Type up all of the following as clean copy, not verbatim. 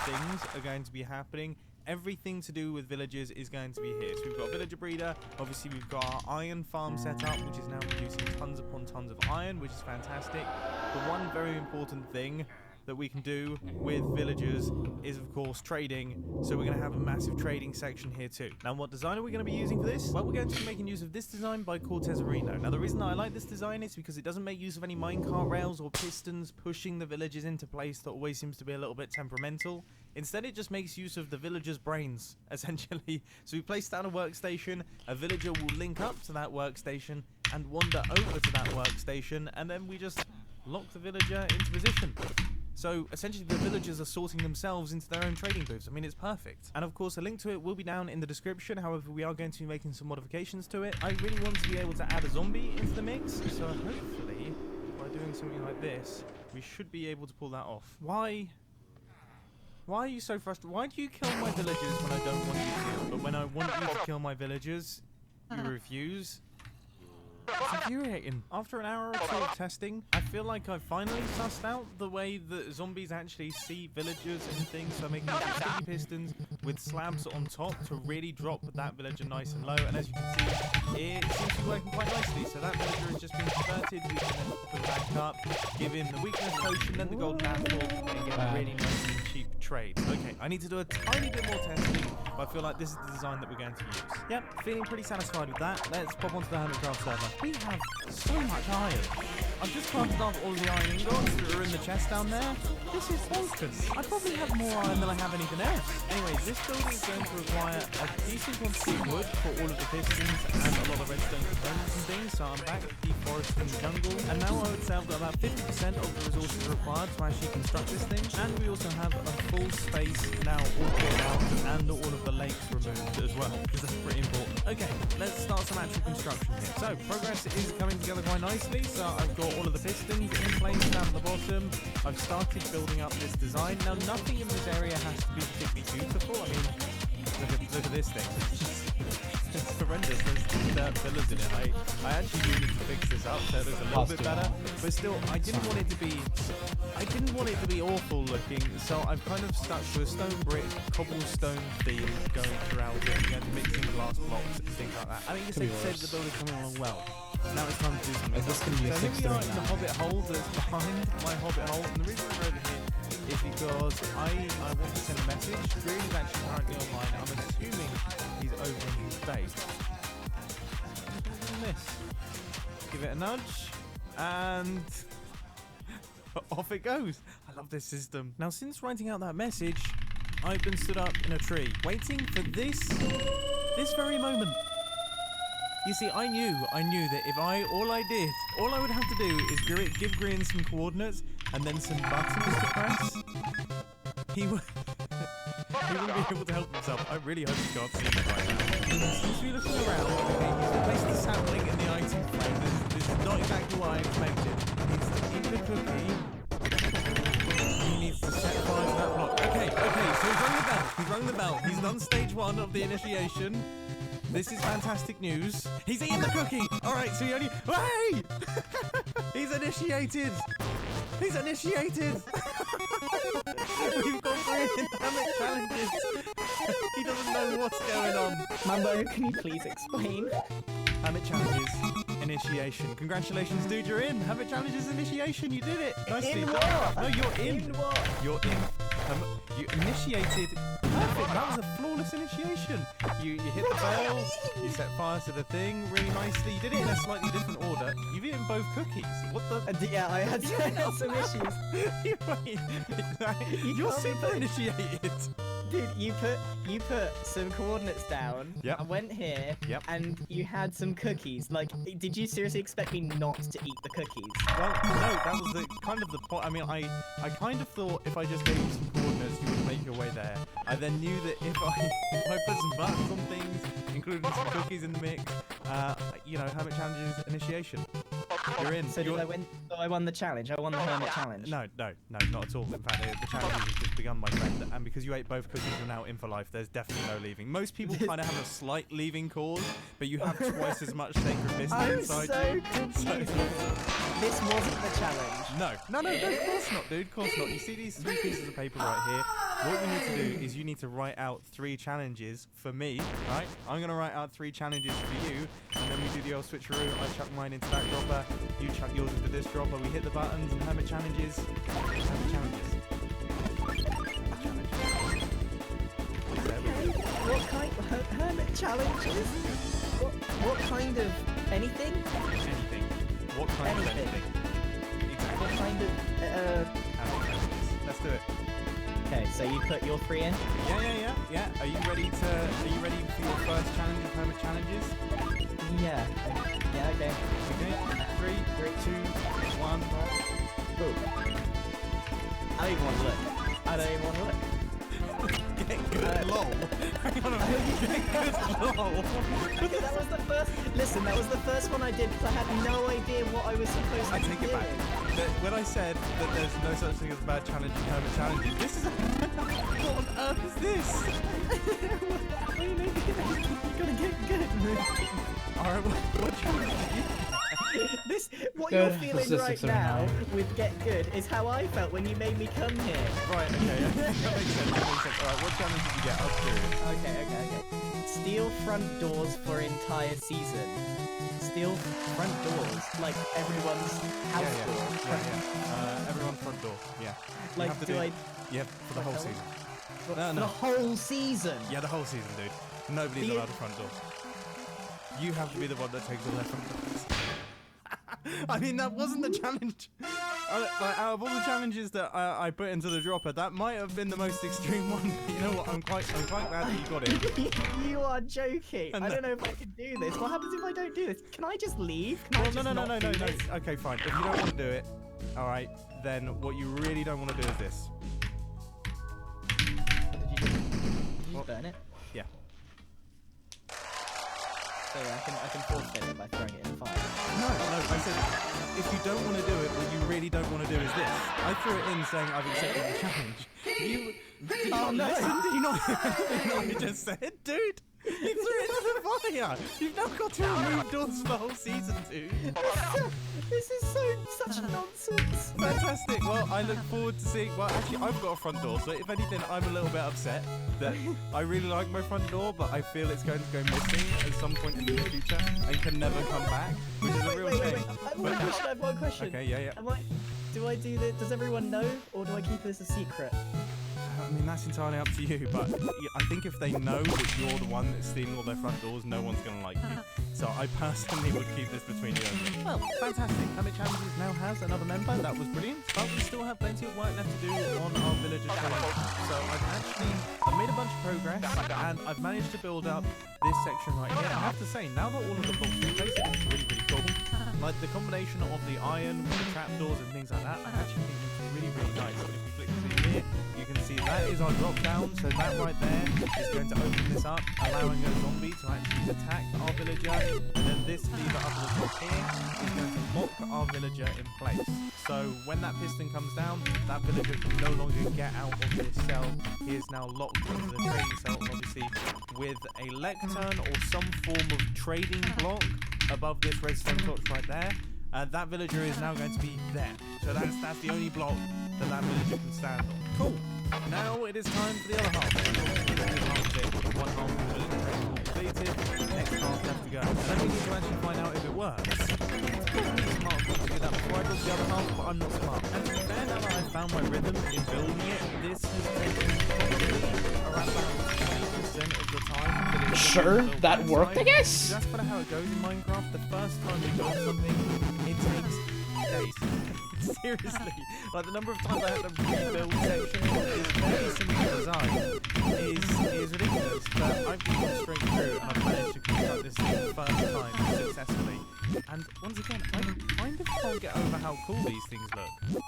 things are going to be happening. Everything to do with villagers is going to be here. So we've got a villager breeder. Obviously, we've got our iron farm set up, which is now producing tons upon tons of iron, which is fantastic. The one very important thing that we can do with villagers is, of course, trading. So we're going to have a massive trading section here too. Now, what design are we going to be using for this? Well, we're going to be making use of this design by Cortezarino. Now, the reason I like this design is because it doesn't make use of any minecart rails or pistons pushing the villagers into place that always seems to be a little bit temperamental. Instead, it just makes use of the villagers' brains, essentially. So we place down a workstation, a villager will link up to that workstation and wander over to that workstation, and then we just lock the villager into position. So essentially the villagers are sorting themselves into their own trading booths. I mean, it's perfect. And of course, a link to it will be down in the description. However, we are going to be making some modifications to it. I really want to be able to add a zombie into the mix. So hopefully, by doing something like this, we should be able to pull that off. Why are you so frustrated? Why do you kill my villagers when I don't want you to? But when I want you to kill my villagers, you refuse? It's infuriating. After an hour or two of testing, I feel like I've finally sussed out the way that zombies actually see villagers and things. So I'm making sticky pistons with slabs on top to really drop that villager nice and low. And as you can see, it seems to be working quite nicely. So that villager has just been converted. We can then put it back up, give him the weakness potion, then the golden apple, and get a really nice and cheap trade. Okay, I need to do a tiny bit more testing, but I feel like this is the design that we're going to use. Yep, feeling pretty satisfied with that. Let's pop onto the Hermitcraft server. We have so much iron. I've just crafted off all the iron ingots that are in the chest down there. This is bonkers. I probably have more iron than I have anything else. Anyways, this building is going to require a decent quantity of wood for all of the pistons and a lot of redstone components and things. So I'm back deforesting the jungle. And now I would say I've got about 50% of the resources required to actually construct this thing. And we also have a full space now all cleared out and all of the lakes removed as well, because that's pretty important. Okay, let's start some actual construction here. So progress is coming together quite nicely. So I've got all of the pistons in place down at the bottom. I've started building up this design. Now, nothing in this area has to be particularly beautiful. I mean, look at this thing. It's horrendous. There's pillars in it. I actually do need to fix this up so it looks a little bit better. But still, I didn't want it to be awful looking. So I've kind of stuck to a stone brick, cobblestone theme going throughout it, and mixing glass blocks and things like that. I think it's said the building's coming along well. Now it's time to do something. Is this going to be a so here we are in the hobbit hole that's behind my hobbit hole. And the reason we're over here is because I want to send a message. Rune is actually currently online. I'm assuming he's over in his base. This. Give it a nudge. And off it goes. I love this system. Now, since writing out that message, I've been stood up in a tree, waiting for this very moment. You see, I knew that if all I would have to do is give Green some coordinates and then some buttons to press. He wouldn't be able to help himself. I really hope you can't see me right now. Since we looking around, okay, he's replaced the sapling in the item frame. This is not exactly what I expected. He needs to eat the cookie. He needs to set fire to that block. Okay, so he's rung the bell. He's done stage 1 of the initiation. This is fantastic news. He's eating the cookie. All right, so he only... Hey! He's initiated. He's initiated. We've got 3 dynamic challenges. He doesn't know what's going on. Mambo, can you please explain? Habit challenges initiation. Congratulations, dude. You're in. Habit challenges initiation. You did it. Nicely. In what? No, you're in. In what? You're in. You initiated. Perfect. That was a flawless initiation. You hit the bell. You set fire to the thing really nicely. You did it in a slightly different order. You've eaten both cookies. What the? Yeah, I had some issues. You're super initiated. Dude, you put some coordinates down. Yep. I went here. Yep. And you had some cookies. Like, did you seriously expect me not to eat the cookies? Well, no, that was kind of the point. I mean, I kind of thought if I just gave you some coordinates, you would make your way there. I then knew that if I put some buttons on things, including some cookies in the mix, Hermit Challenges initiation. You're in. So I won the challenge. I won the Hermit Challenge. No, not at all. In fact, the challenge has just begun, my friend. And because you ate both cookies, you're now in for life. There's definitely no leaving. Most people kind of have a slight leaving cause, but you have twice as much sacred mist inside you. Confused. This wasn't the challenge. No, of course not, dude. Of course not. You see these 3 pieces of paper right here? what you need to do is you need to write out 3 challenges for me, right? I'm going to write out 3 challenges for you, and then we do the old switcheroo. I chuck mine into that dropper, you chuck yours into this dropper, we hit the buttons and hermit challenges. Hermit challenges. What kind of hermit challenges? What kind of anything? Anything. What kind of anything? Exactly. What kind of Hermit challenges. Let's do it. Okay, so you put your 3 in? Yeah. Are you ready for your first challenge of hermit challenges? Yeah. Yeah, okay. Okay. 3, 2, 1. Ooh. I don't even want to look. I don't even want to look. Get good, lol. Hang on a minute. Get good, lol. Because that was the first. Listen, that was the first one I did because I had no idea what I was supposed to do. I take it back. When I said that there's no such thing as bad challenge in hermit challenges, this is what on earth is this? You gotta get good. Alright, what challenge did you This, what Good. you're feeling right now with get good is how I felt when you made me come here. Right, okay, yeah. That makes sense. Alright, what challenge did you get? I was curious. Okay. Steal front doors for entire season. Steal front doors, like everyone's house door. Everyone's front door, yeah. Like, Yeah, for the whole season. For the whole season? Yeah, the whole season, dude. Nobody's allowed a front door. You have to be the one that takes all their front doors. I mean, that wasn't the challenge. Like, out of all the challenges that I put into the dropper, that might have been the most extreme one. But you know what? I'm quite glad that you got it. You are joking. I don't know if I can do this. What happens if I don't do this? Can I just leave? No. Okay, fine. If you don't want to do it, all right, then what you really don't want to do is this. Did you burn it? Yeah. So I can forfeit it by throwing it in the fire. No, I said if you don't want to do it, what you really don't want to do is this. I threw it in saying I've accepted the challenge. Did you not listen? Did you not hear anything I just said, dude? You threw it into the fire! You've now got to remove doors for the whole season, dude. This is such nonsense. Fantastic. Well, I look forward to seeing. Well, actually, I've got a front door, so if anything, I'm a little bit upset that I really like my front door, but I feel it's going to go missing at some point in the near future and can never come back, which is a real shame. I have one question. Okay, yeah. Do I do this? Does everyone know, or do I keep this a secret? I mean, that's entirely up to you, but I think if they know that you're the one that's stealing all their front doors, no one's going to like you. So I personally would keep this between you and me. Well, fantastic. Hermit Challenges now has another member. That was brilliant. But we still have plenty of work left to do on our villager challenge. So I've made a bunch of progress, and I've managed to build up this section right here. I have to say, now that all of the blocks are in place, it looks really, really cool. Like the combination of the iron with the trapdoors and things like that, I actually think it looks really, really nice. So if you flick this in here, you can see that is our drop down, so that right there is going to open this up, allowing a zombie to actually attack our villager, and then this lever up at the top here is going to lock our villager in place. So when that piston comes down, that villager can no longer get out of this cell. He is now locked into the trading cell, and obviously with a lectern or some form of trading block above this redstone torch right there, that villager is now going to be there. So that's the only block that villager can stand on. Cool. Now it is time for the other half. One half of the villager training completed. Next half left to go. And then we need to actually find out if it works. It's probably smart for me to do that before I build the other half, but I'm not smart. And to be fair, now that I've found my rhythm in building it, this has taken probably around about 20% of the time. Sure, that worked, I guess? That's kind of how it goes in Minecraft. The first time we build something, it takes days. Seriously, like the number of times I had to rebuild sections is very simple design is ridiculous, but I've gone straight through and I've managed to complete up this thing the first time successfully. And once again, I kind of can't get over how cool these things look.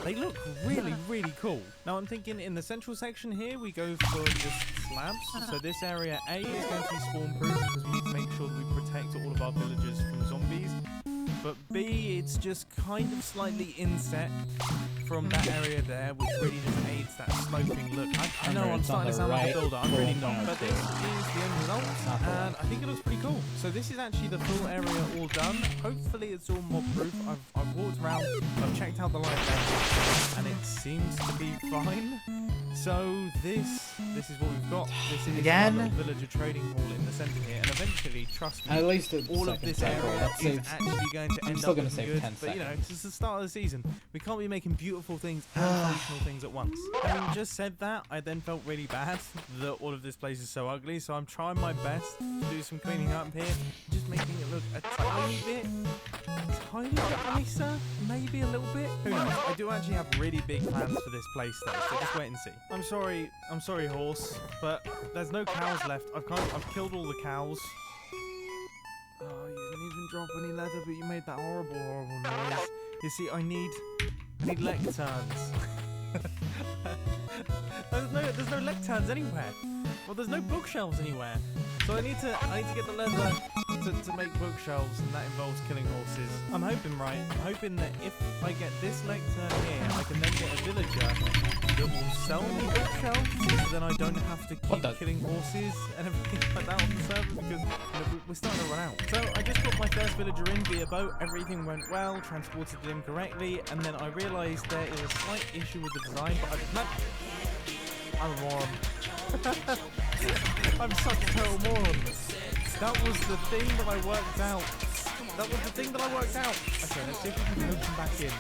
They look really, really cool. Now I'm thinking in the central section here, we go for just slabs. So this area A is going to be spawn proof because we need to make sure that we protect all of our villagers from zombies. But B, it's just kind of slightly inset from that area there, which really just aids that sloping look. I know I'm starting to sound like a builder, I'm really not, but this is the end result, and I think it looks pretty cool. So this is actually the full area all done. Hopefully it's all mob proof. I've walked around, I've checked out the light there, and it seems to be fine. So this is what we've got. This is Again? our villager trading hall in the centre here, and eventually, trust me, At least all of this area is actually going to end still up gonna looking save good. 10 But you know, seconds. it's the start of the season. We can't be making beautiful things and functional things at once. Having just said that, I then felt really bad that all of this place is so ugly. So I'm trying my best to do some cleaning up here, just making it look a tiny bit nicer, maybe a little bit. Who knows? I do actually have really big plans for this place though, so just wait and see. I'm sorry, horse, but there's no cows left. I've killed all the cows. Oh, you didn't even drop any leather, but you made that horrible noise. You see, I need lecterns. There's no lecterns anywhere. Well, there's no bookshelves anywhere. So I need to get the leather to make bookshelves, and that involves killing horses. I'm hoping that if I get this lectern here, I can then get a villager that will sell me bookshelves, so then I don't have to keep killing horses and everything like that on the server, because you know, we're starting to run out. So I just got my first villager in via boat. Everything went well, transported him correctly, and then I realised there is a slight issue with the design, but I'm a moron. I'm such a total moron. That was the thing that I worked out. Okay, let's see if we can open back in.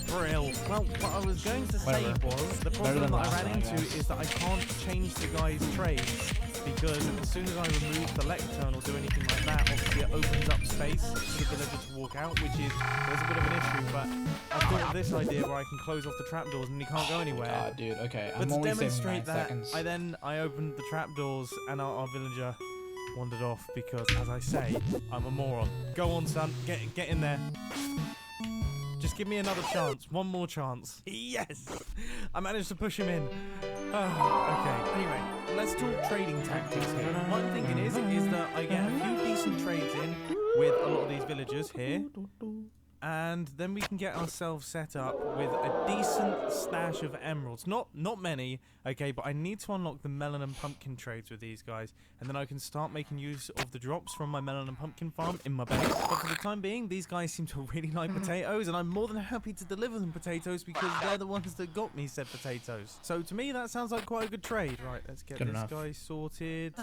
Brill. Well, what I was going to say was, the problem that I ran into is that I can't change the guy's trades, because as soon as I remove the lectern or do anything like that, obviously it opens up space for the villager to walk out, which is, there's a bit of an issue, but I thought of this idea where I can close off the trapdoors and he can't go anywhere. God, dude, okay. But I'm to only demonstrate saving 9 that, seconds. I opened the trapdoors and our villager wandered off because, as I say, I'm a moron. Go on, son. Get in there. Just give me another chance. One more chance. Yes! I managed to push him in. Oh, okay. Anyway, let's talk trading tactics here. What I'm thinking is that I get a few decent trades in with a lot of these villagers here. And then we can get ourselves set up with a decent stash of emeralds. Not many, okay, but I need to unlock the melon and pumpkin trades with these guys, and then I can start making use of the drops from my melon and pumpkin farm in my base. But for the time being, these guys seem to really like potatoes, and I'm more than happy to deliver them potatoes because they're the ones that got me said potatoes. So to me, that sounds like quite a good trade. Right, let's get this guy sorted.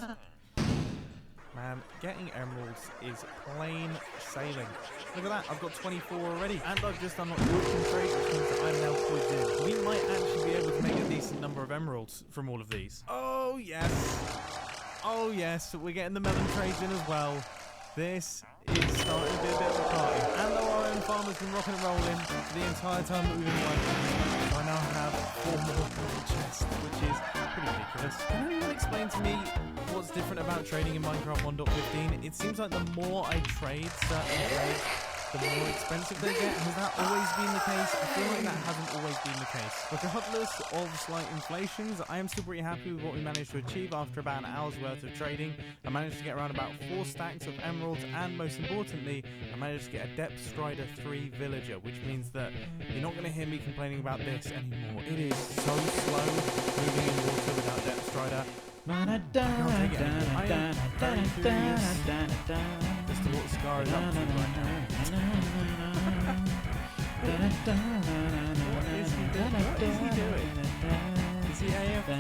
Man, getting emeralds is plain sailing. Look at that, I've got 24 already. And I've just unlocked the pumpkin trade, which means that I'm now plugged in. We might actually be able to make a decent number of emeralds from all of these. Oh, yes. Oh, yes, we're getting the melon trades in as well. This is starting to be a bit of a party. And the iron farm has been rocking and rolling for the entire time that we've been playing. I now have 4 more chests, which is pretty ridiculous. Can anyone explain to me what's different about trading in Minecraft 1.15? It seems like the more I trade certain trades, the more expensive they get. Has that always been the case? I feel like that hasn't always been the case. Regardless of slight inflations, I am still pretty happy with what we managed to achieve after about an hour's worth of trading. I managed to get around about 4 stacks of emeralds, and most importantly, I managed to get a Depth Strider 3 villager, which means that you're not going to hear me complaining about this anymore. It is so slow moving in water without Depth Strider. I can't take it anymore. I am very curious as to what Scar is up to right now. What is he doing? Is he AFK?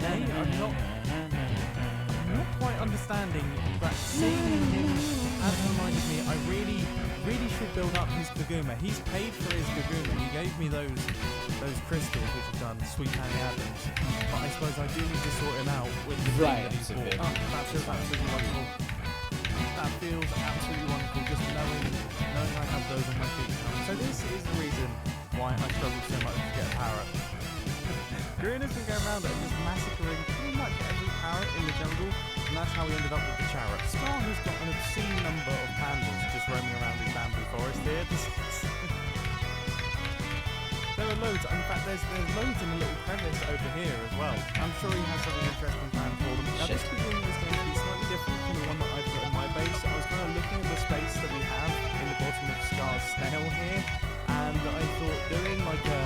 I'm not quite understanding, but seeing him has reminded me I really should build up his Kaguma. He's paid for his Kaguma. He gave me those crystals which have done sweet Annie Adams. But I suppose I do need to sort him out with the thing that he's bought. Oh, that feels absolutely wonderful. That feels absolutely wonderful, just knowing I have those on my feet now. So this is the reason why I struggled so much to get a parrot. Rune has been going around and just massacring pretty much every parrot in the jungle, and that's how we ended up with the chariot. Scar has got an obscene number of pandas just roaming around in bamboo forest here. There are loads. In fact, there's loads in a little crevice over here as well. I'm sure he has something interesting planned for them. Now, this beginning is going to be slightly different from the one that I put in my base. I was kind of looking at the space that we have in the bottom of Scar's snail here, and I thought doing like a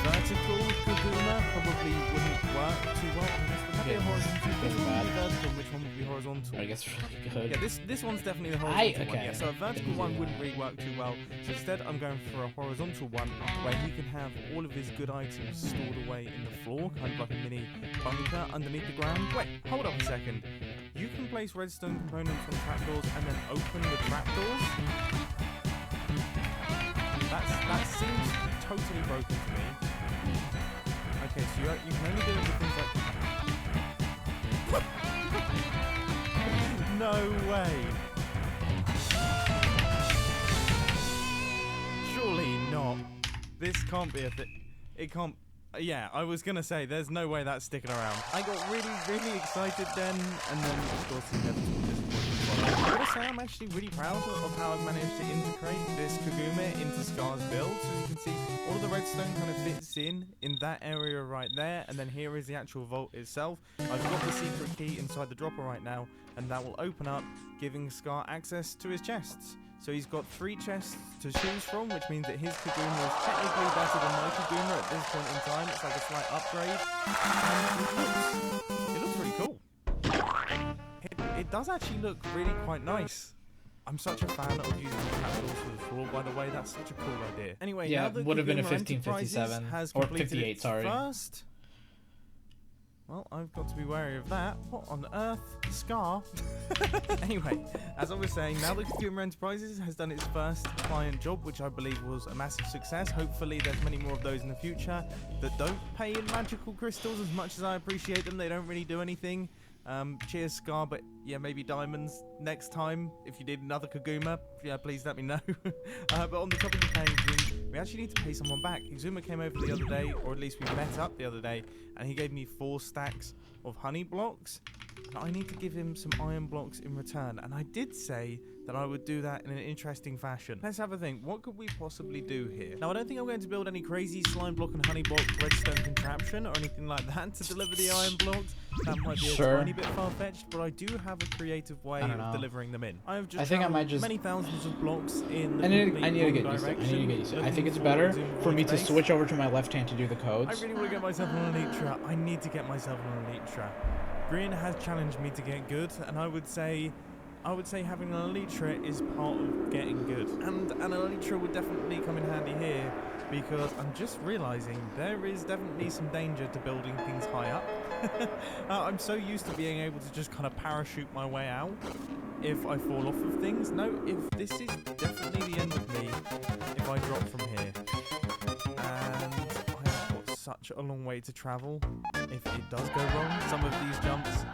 vertical Kaguma probably wouldn't work work too well. Would that be a horizontal? Really Which one would bad. be vertical? Which one would be horizontal? I guess really good. Yeah, this one's definitely the horizontal one. okay. Yeah, so a vertical one wouldn't really work too well. So instead, I'm going for a horizontal one where he can have all of his good items stored away in the floor, kind of like a mini bunker underneath the ground. Wait, hold up a second. You can place redstone components on trapdoors and then open the trapdoors? That seems totally broken to me. Okay, so you can only do it with things like... No way! Surely not. This can't be a thing. It can't... Yeah, I was gonna say, there's no way that's sticking around. I got really excited then, and then of course the inevitable disappointment. I gotta say, I'm actually really proud of how I've managed to integrate this Kaguma into Scar's build. So as you can see, all of the redstone kind of fits in that area right there, and then here is the actual vault itself. I've got the secret key inside the dropper right now, and that will open up, giving Scar access to his chests. So he's got 3 chests to choose from, which means that his Kaguma is technically better than my Kaguma at this point in time. It's like a slight upgrade. And it looks really cool. It does actually look really quite nice. I'm such a fan of using the trapdoors for the floor, by the way. That's such a cool idea. Anyway, Yeah, now that would have been a Kaguma Enterprises 1557 has or completed 58, its sorry. First, well, I've got to be wary of that. What on earth? Scar? Anyway, as I was saying, now that Kaguma Enterprises has done its first client job, which I believe was a massive success. Hopefully there's many more of those in the future that don't pay in magical crystals. As much as I appreciate them, they don't really do anything. Cheers, Scar, but yeah, maybe diamonds next time. If you did another Kaguma, yeah, please let me know. But on the topic of paying Zoom, we actually need to pay someone back. Zuma came over the other day, or at least we met up the other day, and he gave me 4 stacks of honey blocks. And I need to give him some iron blocks in return. And I did say that I would do that in an interesting fashion. Let's have a think. What could we possibly do here? Now, I don't think I'm going to build any crazy slime block and honey block redstone contraption or anything like that to deliver the iron blocks. That might be a tiny bit far-fetched, but I do have a creative way of delivering them in. I have just many thousands of blocks in the I need to get used to it. I think it's better for me to switch over to my left hand to do the codes. I really want to get myself on an Elytra. I need to get myself on an Elytra. Green has challenged me to get good, and I would say having an Elytra is part of getting good. And an Elytra would definitely come in handy here, because I'm just realizing there is definitely some danger to building things high up. I'm so used to being able to just kind of parachute my way out if I fall off of things. No, if this is definitely the end of me if I drop from here. And I've got such a long way to travel if it does go wrong. Some of these jumps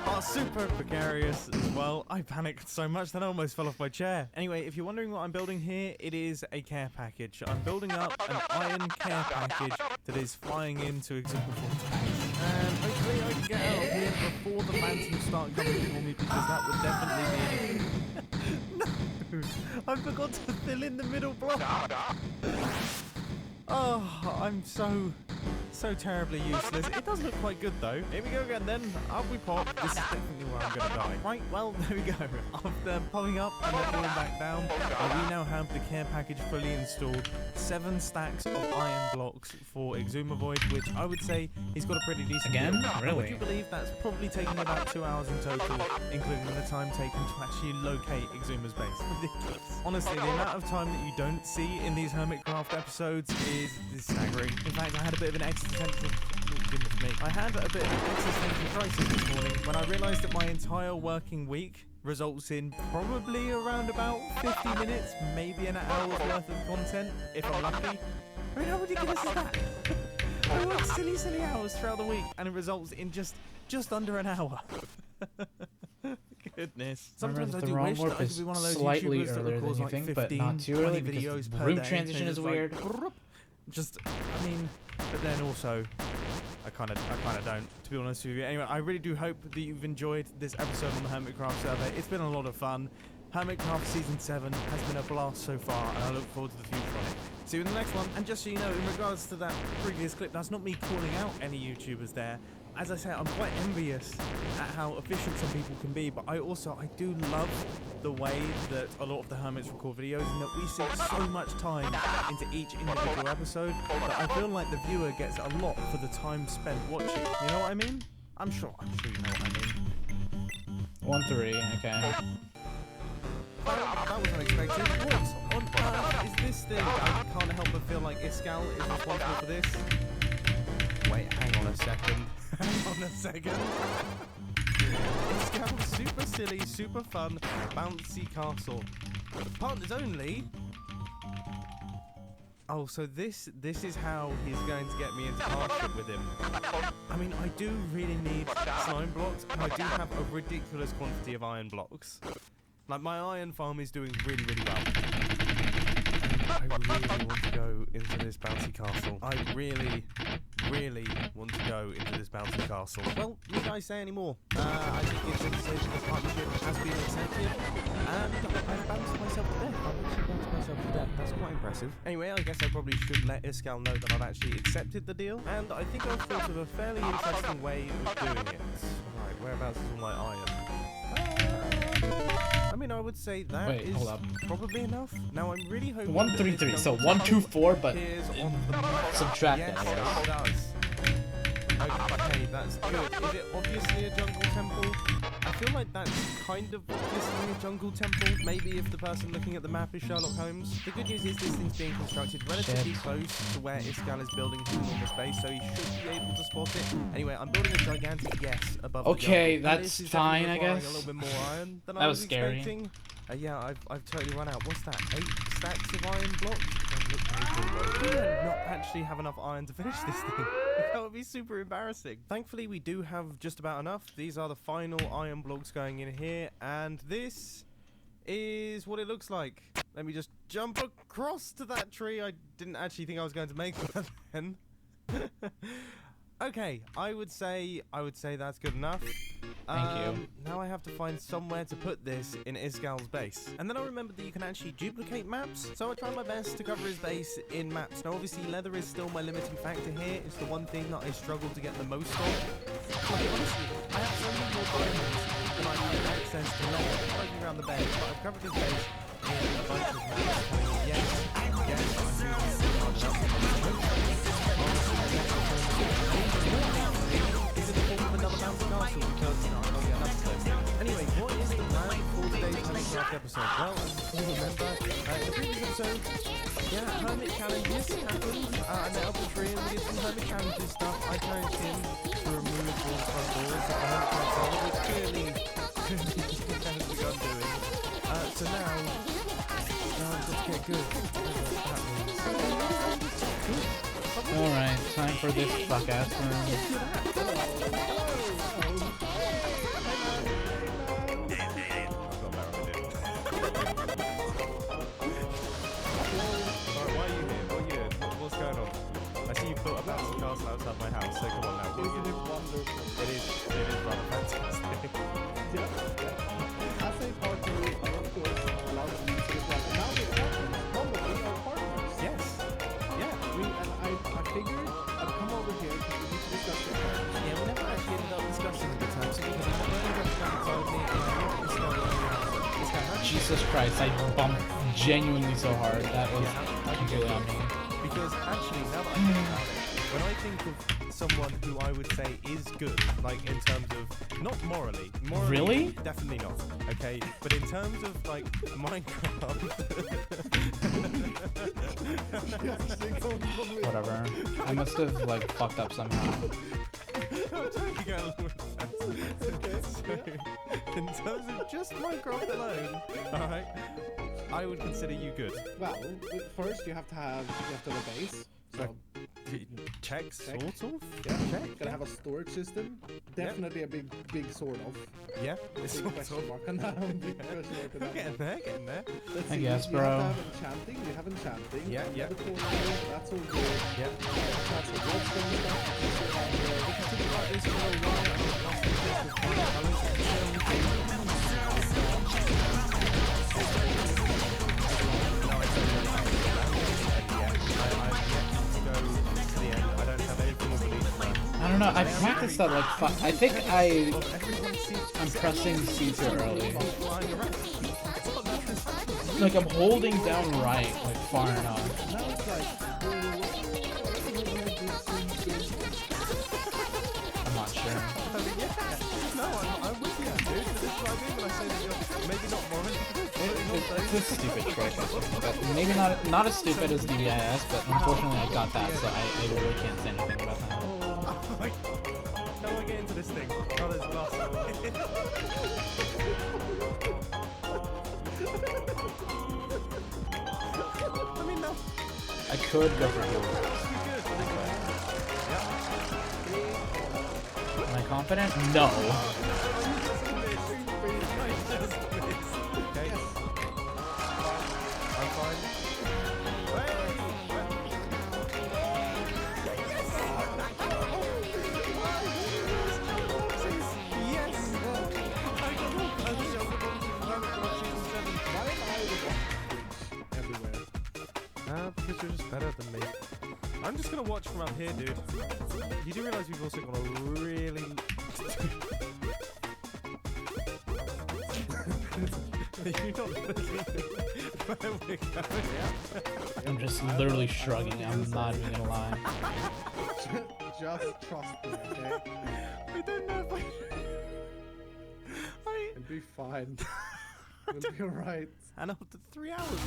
are super precarious as well. I panicked so much that I almost fell off my chair. Anyway, if you're wondering what I'm building here, it is a care package. I'm building up an iron care package that is flying into Exuberant Space. And hopefully I can get out of here before the phantoms start coming for me, because that would definitely be... No! I forgot to fill in the middle block. Oh, I'm so terribly useless. It does look quite good though. Here we go again then. Up we pop. This is definitely where I'm gonna die. Right, well, there we go. After popping up and then falling back down, we now have the care package fully installed. 7 stacks of iron blocks for Exumovoid, which I would say he's got a pretty decent Again? build. Really? Would you believe that's probably taken about 2 hours in total, including the time taken to actually locate Exuma's base? Ridiculous. Honestly, the amount of time that you don't see in these Hermitcraft episodes is staggering. In fact, I had a bit of an existential crisis this morning when I realised that my entire working week results in probably around about 50 minutes, maybe an hour's worth of content, if I'm lucky. I mean, how ridiculous is that? I work silly hours throughout the week, and it results in just under an hour. Goodness. Sometimes I do wish that I could be one of those YouTubers that records like 15, 20 videos per day. Transition is weird. I mean, but then also, I kind of don't, to be honest with you. Anyway, I really do hope that you've enjoyed this episode on the Hermitcraft server. It's been a lot of fun. Hermitcraft Season 7 has been a blast so far, and I look forward to the future on it. See you in the next one. And just so you know, in regards to that previous clip, that's not me calling out any YouTubers there. As I say, I'm quite envious at how efficient some people can be, but I do love the way that a lot of the hermits record videos, and that we sink so much time into each individual episode that I feel like the viewer gets a lot for the time spent watching. You know what I mean? I'm sure you know what I mean. 1-3, okay. That was unexpected. What on earth is this thing? I can't help but feel like Iskall is responsible for this. Wait, hang on a second. Hang on a second. Iskall's super silly, super fun, bouncy castle. Partners only. Oh, so this is how he's going to get me into partnership with him. I mean, I do really need slime blocks, and I do have a ridiculous quantity of iron blocks. Like, my iron farm is doing really, really well. I really want to go into this bouncy castle. I really, really want to go into this bouncy castle. Well, need I say any more? I think it's a decision the partnership has been accepted, and I've bounced myself to death. I've actually bounced myself to death. That's quite impressive. Anyway, I guess I probably should let Iskall know that I've actually accepted the deal, and I think I've thought of a fairly interesting way of doing it. Right, whereabouts is all my iron? I mean, I would say that is probably enough. Now, I'm really hoping 1-3-3, so 1-2-4, but subtract yes, that. It does. Okay, that's good. Is it obviously a jungle temple? I feel like that's kind of obviously a jungle temple. Maybe if the person looking at the map is Sherlock Holmes. The good news is this thing's being constructed relatively close to where Iskall is building his normal space, so he should be able to spot it. Anyway, I'm building a gigantic yes above the jungle. That's fine, I guess. A little bit more iron than that I was scary. expecting. Yeah, I've totally run out. What's that? 8 stacks of iron blocks? We don't not actually have enough iron to finish this thing. That would be super embarrassing. Thankfully, we do have just about enough. These are the final iron blocks going in here, and this is what it looks like. Let me just jump across to that tree. I didn't actually think I was going to make that then. Okay, I would say that's good enough. Thank you. Now I have to find somewhere to put this in Iskall's base. And then I remembered that you can actually duplicate maps, so I tried my best to cover his base in maps. Now obviously leather is still my limiting factor here. It's the one thing that I struggle to get the most of. Like, honestly, I have so many more diamonds than I have access to leather floating around the base, but I've covered his base in a bunch of maps telling me yes, anyway, what is the plan for today's Minecraft episode? Well, as you remember, in the previous episode, hermit challenges happened, and the Elder Tree, and we did some hermit challenges stuff. I challenged him to remove all the front doors of the hermit castle, which clearly has begun doing. So now, I've got to get good. Alright, time for this fuck-ass room. What's going on? I see you built a bouncy castle outside my house, so come on now. Isn't it wonderful? It is rather fantastic. Yeah. As a partner, I of course allowed to use this like now we're partners. Probably our partners. Yes. Yeah. I figured I'd come over here because we need to discuss it. Yeah, we never actually ended up discussing it at the time, so because I told me Jesus Christ, I bumped genuinely so hard. That was completely on me. Because actually, now that I think about it, when I think of someone who I would say is good, like in terms of, not morally Really? Definitely not, okay? But in terms of, like, Minecraft... Whatever. I must have, like, fucked up somehow. I'm trying to get a little so, in terms of just Minecraft alone, alright, I would consider you good. Well, first you have to have a base. So Checks, sort of? yeah, Check. gotta have a storage system. Definitely a big sort of. Yeah, it's Big sort question of. mark on that. Big question mark on that. Getting there. Let's I see, guess, you bro. have to have enchanting. We have enchanting. Yeah. Another corner, that's all good. Yeah. That's a redstone stuff. If you think about this for a while, I think that's the case with fire. don't know. I practiced that like I think I'm pressing C too early. Like I'm holding down right like far enough. I'm not sure. No, I'm with you, dude. This is what I mean when I say that you're maybe not more It's a stupid trick, I think. But maybe not as stupid as DBIS, but unfortunately I got that, so I really can't say anything about that. Oh my god. How do I get into this thing? Oh, there's glass. I mean, no. I could go for heal. Am I confident? No. I'm fine. Because you're just better than me. I'm just gonna watch from up here, dude. You do realize we've also got a really... You're not where we're going. I'm just literally shrugging. I'm not even gonna lie. Just trust me, okay? I don't know if It'll be fine. We'll be alright. And after 3 hours,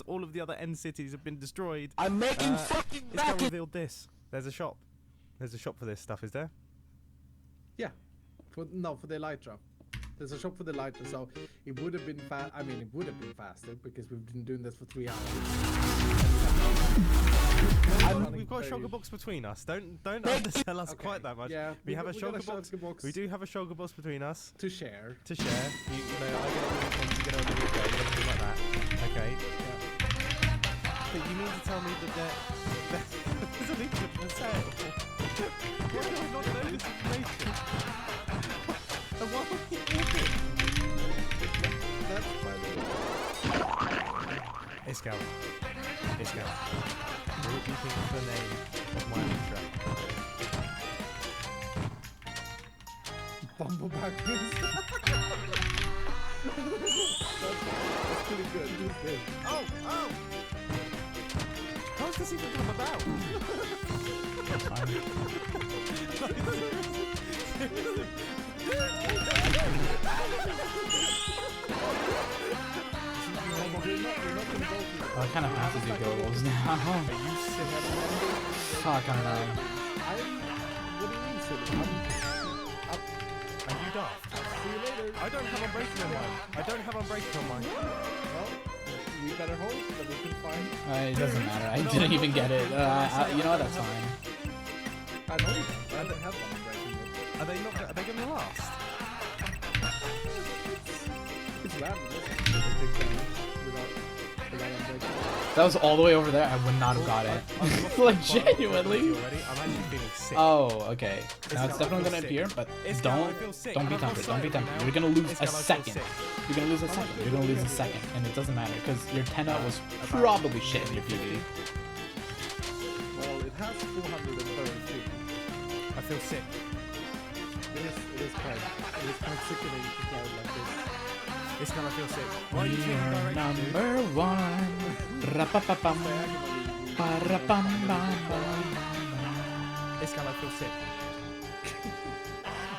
all of the other end cities have been destroyed. I'm making fucking It's now revealed this. There's a shop. There's a shop for this stuff, is there? Yeah. For the Elytra. There's a shop for the Elytra, so it would have been it would have been faster because we've been doing this for 3 hours. We've got a shulker box between us. Don't undersell us quite that much. Yeah, we have a shulker box. We do have a shulker box between us. To share. To share. You know, I get a little bit like that. Okay. Yeah. But you mean to tell me that there's a leaflet for sale? Why do I not know this information? And why would you do it? That's by the way. Hey, Scout. Hey, Scout. What do you think is the name of my intro? Bumbleback Prince. That's pretty good. Who's this? Oh! How's this even come about? I kind of have to do goals now. Fuck, I don't know. What do you mean, silly? Are you daft? See you later. I don't have unbreaking on mine. Well, you better hope that we can find. It doesn't matter. I didn't even get it. You know what? That's fine. I know you don't. I don't have one breaking it. Are they going to last? It's random. That was all the way over there. I would not have got it. Like genuinely. I'm actually feeling sick. Oh, okay. Now it's definitely gonna appear, but don't be tempted. Don't be tempted. You're gonna lose a second. You're gonna lose a second. You're gonna lose a second, and it doesn't matter because your Tenna was probably shit in your PvP. Well, it has 433. I feel sick. It is quite sickening to play like this. It's gonna feel sick. Why are you You're changing direction, number one. Ra-pa-pa-pum. Ba-ra-pum-bum-bum. It's gonna feel sick.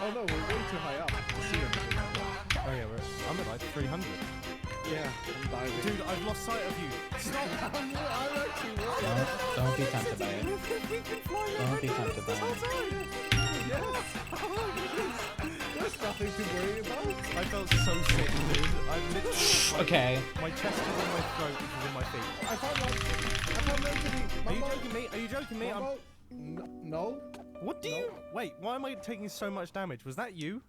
Oh no, we're way too high up. See everything. Oh yeah, I'm at like 300. Yeah, I'm diving. Dude, I've lost sight of you. Stop! Don't be tempted by it. Don't be tempted by it. Yes! There's nothing to worry about. I felt so sick, dude. I'm literally... Okay. My chest was in my throat, which was in my feet. I found Anthony. Are you joking me? Are you joking me? No. What do you... Wait, why am I taking so much damage? Was that you?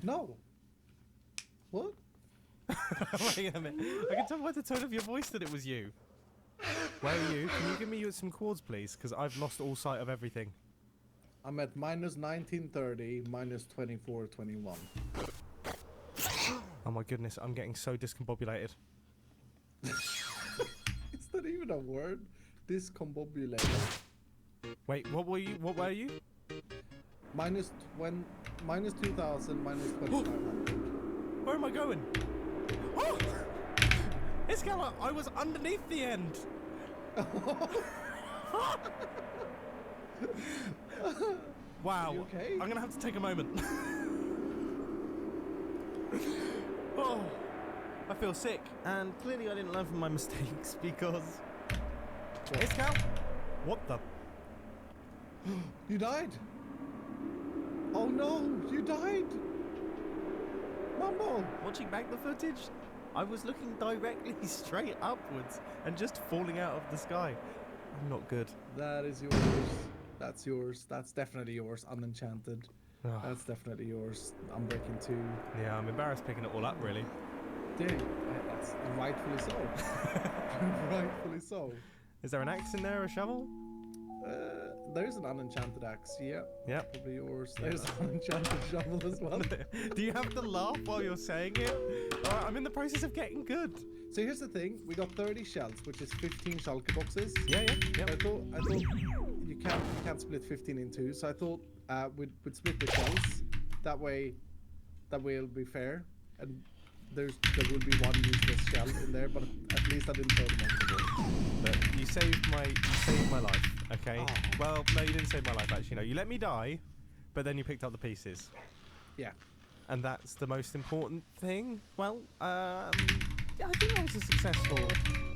No. What? Wait a minute. I can tell by the tone of your voice that it was you. Where are you? Can you give me some chords, please? Because I've lost all sight of everything. I'm at minus 1930, minus 2421. Oh my goodness, I'm getting so discombobulated. Is that even a word? Discombobulated. Wait, what were you? What were you? Minus 2000, minus 2500. Where am I going? Oh! Iskala, I was underneath the end. Wow. You okay? I'm gonna have to take a moment. Oh, I feel sick. And clearly I didn't learn from my mistakes because... Iskal? What the... You died! Oh no, you died! Mambo! Watching back the footage, I was looking directly straight upwards and just falling out of the sky. I'm not good. That is yours. That's yours. That's definitely yours. Unenchanted. Oh. That's definitely yours. Unbreaking 2. Yeah, I'm embarrassed picking it all up, really. Dude, that's rightfully so. Rightfully so. Is there an axe in there, a shovel? There's an unenchanted axe, yeah. Yep. Probably yours. There's an unenchanted shovel as well. Do you have to laugh while you're saying it? I'm in the process of getting good. So here's the thing, we got 30 shells, which is 15 shulker boxes. Yeah. I thought you can't split 15 in two, so I thought we'd split the shells. That way it'll be fair. And there will be one useless shell in there, but at least I didn't throw them over the wall. But you saved my life, okay? Oh. Well, no, you didn't save my life, actually. No, you let me die, but then you picked up the pieces. Yeah. And that's the most important thing. Well, yeah, I think that was a successful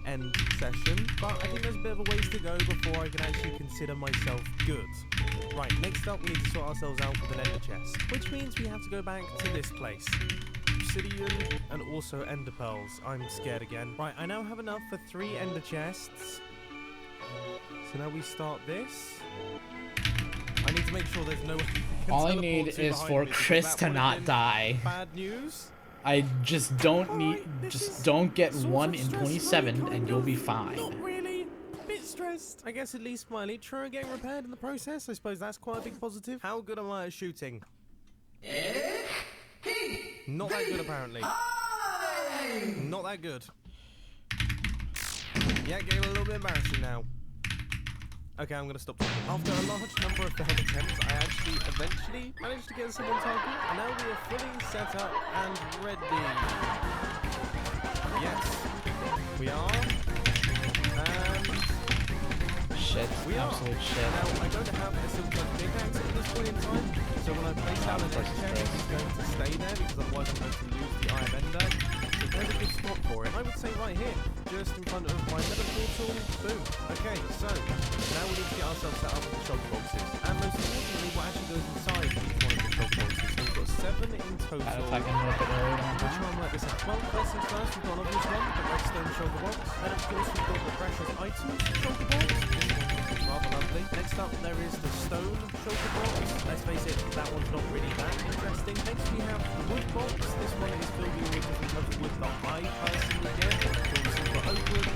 end session, but I think there's a bit of a ways to go before I can actually consider myself good. Right, next up we need to sort ourselves out with an ender chest, which means we have to go back to this place. Obsidian and also ender pearls. I'm scared again. Right, I now have enough for 3 ender chests. So now we start this. I need to make sure there's no way we can all I teleport need to is behind for me, Kris to not die. Bad news. I just don't get 1 in 27 and you'll be fine. Not really. A bit stressed. I guess at least my elytra are getting repaired in the process. I suppose that's quite a big positive. How good am I at shooting? Not that good, apparently. Not that good. Yeah, getting a little bit embarrassing now. Okay, I'm gonna stop talking. After a large number of failed attempts, I actually eventually managed to get someone target, and now we are fully set up and ready. Yes, we are. Shit, we are. absolute shit. Now, I don't have a silver pickaxe at this point in time, so when I place down the next chest, it's going to stay there, because otherwise I'm going to lose the iron ender. So there's a good spot for it. I would say right here, just in front of my nether portal. Boom. Okay, so now we need to get ourselves set up with the shulker boxes. And most importantly, what actually goes inside each one of the shulker boxes. So we've got 7 in total. Attacking a little bit early on Which one like this? Well, first things first, we've got an obvious one, the redstone shulker box. Then of course we've got the precious items shulker box. This one's rather lovely. Next up there is the stone shulker box. Let's face it, that one's not really that interesting. Next we have the wood box. This one is filled with different types of wood that I personally get.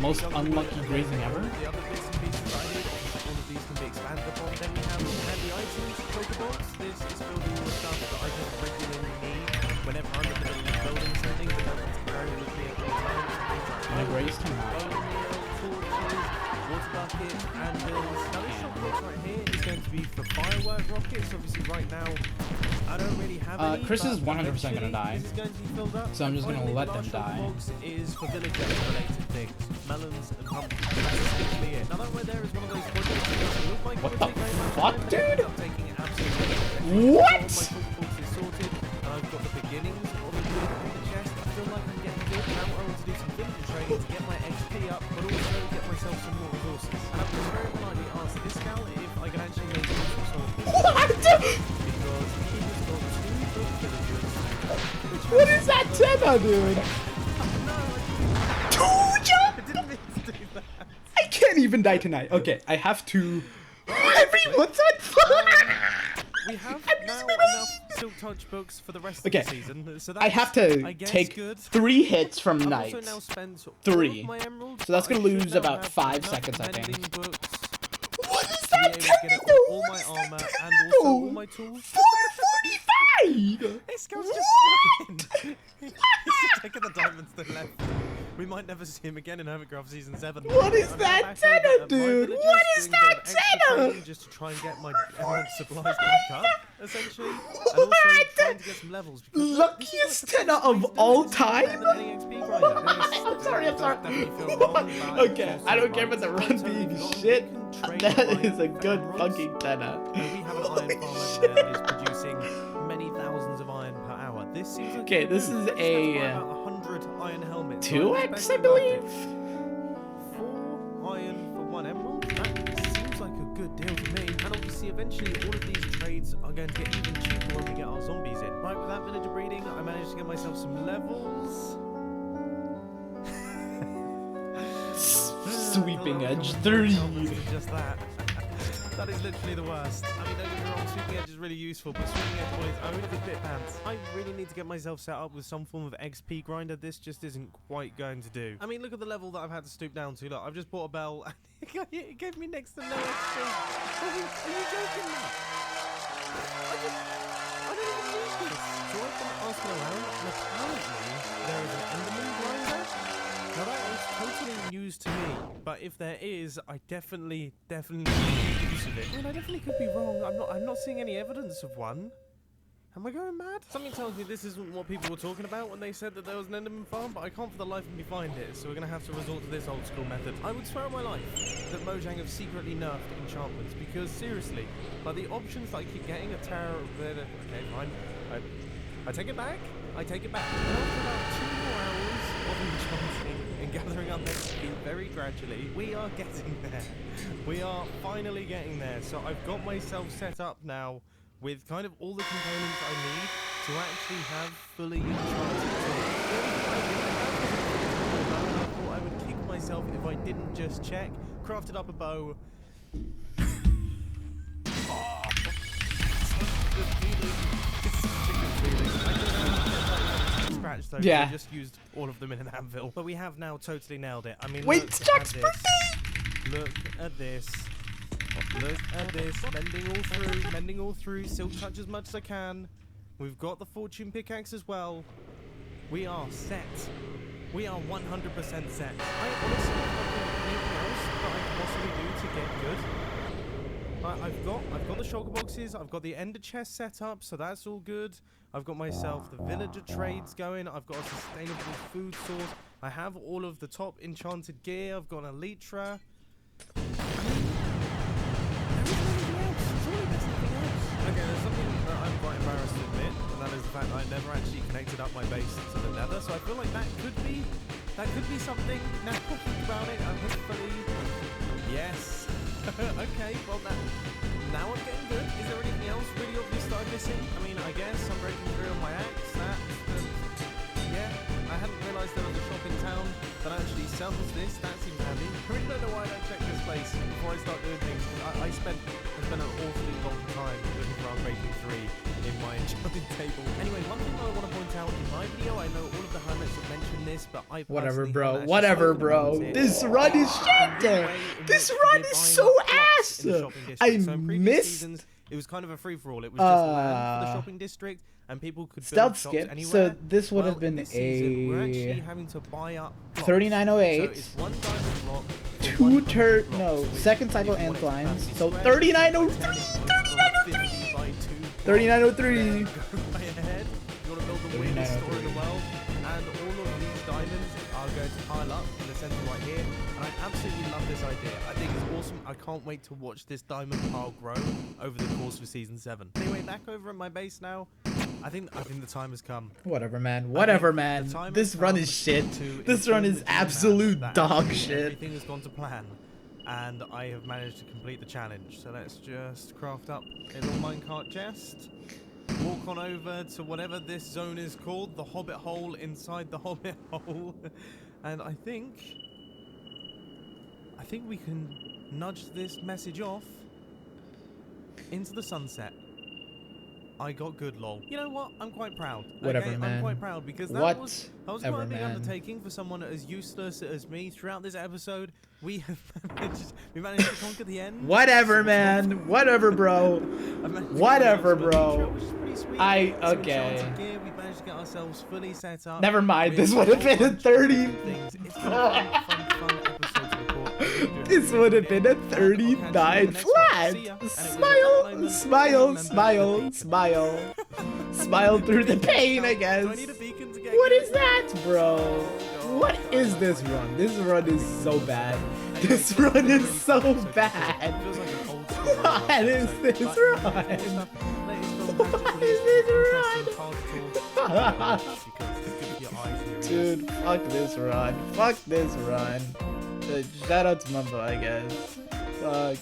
Most unlucky grazing ever. The other bits and pieces that I need, all of these can be expanded upon. Then we have the handy items shulker box. This is filled with all the stuff that I just regularly need whenever I'm in the middle of building something that I want to carry with me at all times. Can I raise him? Torches, water bucket, anvils. Now this shulker box right here is going to be for firework rockets. Obviously right now I don't really have any. Kris is 100% gonna die. This is going to be filled up. So I'm just gonna let them die. Box is for villager-related things, melons and pumpkins. That's literally it. Now that right there is one of those projects that doesn't look like What the fuck, dude? Taking it absolutely. What? My box is sorted, and I've got the beginnings of the good in the chest. I feel like I'm getting good. Now I want to do some villager training to get my XP up, but also get myself some more resources. And I've just very politely asked this gal if I can actually make use of some of this. Because he has got 2 good villagers. What is that Tenna, dude? I didn't mean to do that. I can't even die tonight. Okay, I have to. Everyone's on fire. We have now enough Silk Touch books for the rest of the season. So that's, I have to take good. 3 hits from I've Knight. also now spent 3. my emeralds, So that's gonna I should lose now about have 5 enough seconds, I think. mending books What is to be that? able to get all my armor and also all my tools. 445! This guy's just stuck in. He's just taking the diamonds to the left. We might never see him again in Hermitcraft Season 7. What is that Tenna, dude? What is that Tenna? Just to try and get my supplies back up, essentially. And also trying to get some levels. Luckiest Tenna of all time? I'm sorry. Okay, I don't care about the run being shit. That is a good fucking Tenna. We have an iron farm over there that is producing many thousands of iron per hour. This seems like okay, this is a about 100 iron helmets. 2x, I believe. 4 iron for 1 emerald. That seems like a good deal to me. And obviously, eventually, all of these trades are going to get even cheaper when we get our zombies in. Right, with that villager breeding, I managed to get myself some levels. Sweeping Edge 3. Just that. That is literally the worst. I mean, don't get me wrong, Sweeping Edge is really useful, but Sweeping Edge boys are only good bit pants. I really need to get myself set up with some form of XP grinder. This just isn't quite going to do. I mean, look at the level that I've had to stoop down to. Look, I've just bought a bell and it gave me next to no XP. Are you joking me? I don't even need this. So I've been asking around, and apparently there is an Enderman grinder. Now that is totally news to me, but if there is, I definitely need use of it. I mean, I definitely could be wrong. I'm not seeing any evidence of one. Am I going mad? Something tells me this isn't what people were talking about when they said that there was an Enderman farm, but I can't for the life of me find it, so we're gonna have to resort to this old school method. I would swear on my life that Mojang have secretly nerfed enchantments, because seriously, like the options that I keep getting are terrible. Okay, fine. I take it back. I take it back. And after about 2 more hours of enchanting and gathering up XP very gradually, we are getting there. We are finally getting there. So I've got myself set up now with kind of all the components I need to actually have fully enchanted tools. I thought I would kick myself if I didn't just check. Crafted up a bow. Scratch though, yeah. I just used all of them in an anvil. But we have now totally nailed it. I mean, wait, look Jack's at birthday! Look at this. Look at this. Mending all through. Silk touch as much as I can. We've got the fortune pickaxe as well. We are set. We are 100% set. I honestly don't think anything else that I can possibly do to get good. I've got the shulker boxes, I've got the ender chest set up, so that's all good. I've got myself the villager trades going, I've got a sustainable food source, I have all of the top enchanted gear, I've got an elytra. Okay, there's something that I'm quite embarrassed to admit, and that is the fact that I never actually connected up my base to the nether, so I feel like that could be something. Now think about it, and hopefully, yes. Okay, well now I'm getting good. Is there anything else really obvious that I'm missing? I mean, I guess I'm breaking through on my axe. Yeah, I hadn't realised there was a shop in town that actually sells this. That seems handy. I really don't know why I don't check this place before I start doing things. I spent an awfully long time looking for Unbreaking 3 in my enchanted table. Anyway, one thing that I want to point out in my video, I know all of the hermits have mentioned this, but I whatever, bro. This run is shit. This run is so ass. I missed. It was kind of a free-for-all. It was just land for the shopping district, and people could build shops anywhere. So this would have been a we're actually having to buy up 3908. So it's 1 diamond block. Second cycle ant lines. So 3903. 3903. Go right ahead. You want to build the weirdest store in the world, and all of these diamonds are going to pile up in the center right here. And I absolutely love this idea. I think it's awesome. I can't wait to watch this diamond pile grow over the course of season 7. Anyway, back over at my base now. I think the time has come. Whatever, man. This run is shit. This run is absolute dog shit. Everything has gone to plan, and I have managed to complete the challenge. So let's just craft up a little minecart chest. Walk on over to whatever this zone is called, the Hobbit Hole inside the Hobbit Hole, and I think we can nudge this message off into the sunset. I got good, lol. You know what? I'm quite proud. Whatever, okay? man. I'm quite proud because that was quite a big undertaking for someone as useless as me. Throughout this episode, we have managed to conquer the end. Whatever, man. Whatever, bro. Whatever, bro. Which is pretty sweet. Okay. Gear, we managed managed to get ourselves fully set up. Never mind, this with would have a been a bunch of 30. things. It's been a fun episode to record. This would have been a 39 flat. Smile, smile, smile, smile. Smile through the pain, I guess. Do I need a beacon to get What is that, bro? What is this run? This run is so bad. This run is so bad. What is this run? What is this run? Dude, fuck this run. Fuck this run. Shout out to Mumbo, I guess. Fuck.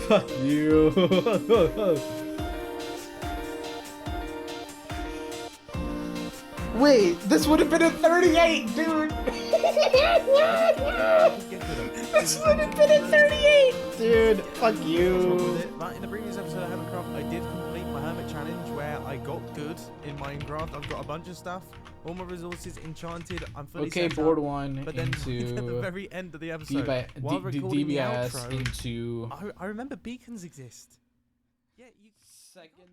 Fuck you. Wait, this would have been a 38, dude. This would have been a 38, dude. Fuck you. But in the previous episode of Hermitcraft, I did complete my Hermit challenge where I got good in Minecraft. I've got a bunch of stuff, all my resources enchanted. I'm fully set board up, one but then into at the very end of the episode, while DBS recording the outro, into I remember beacons exist. Yeah, you. second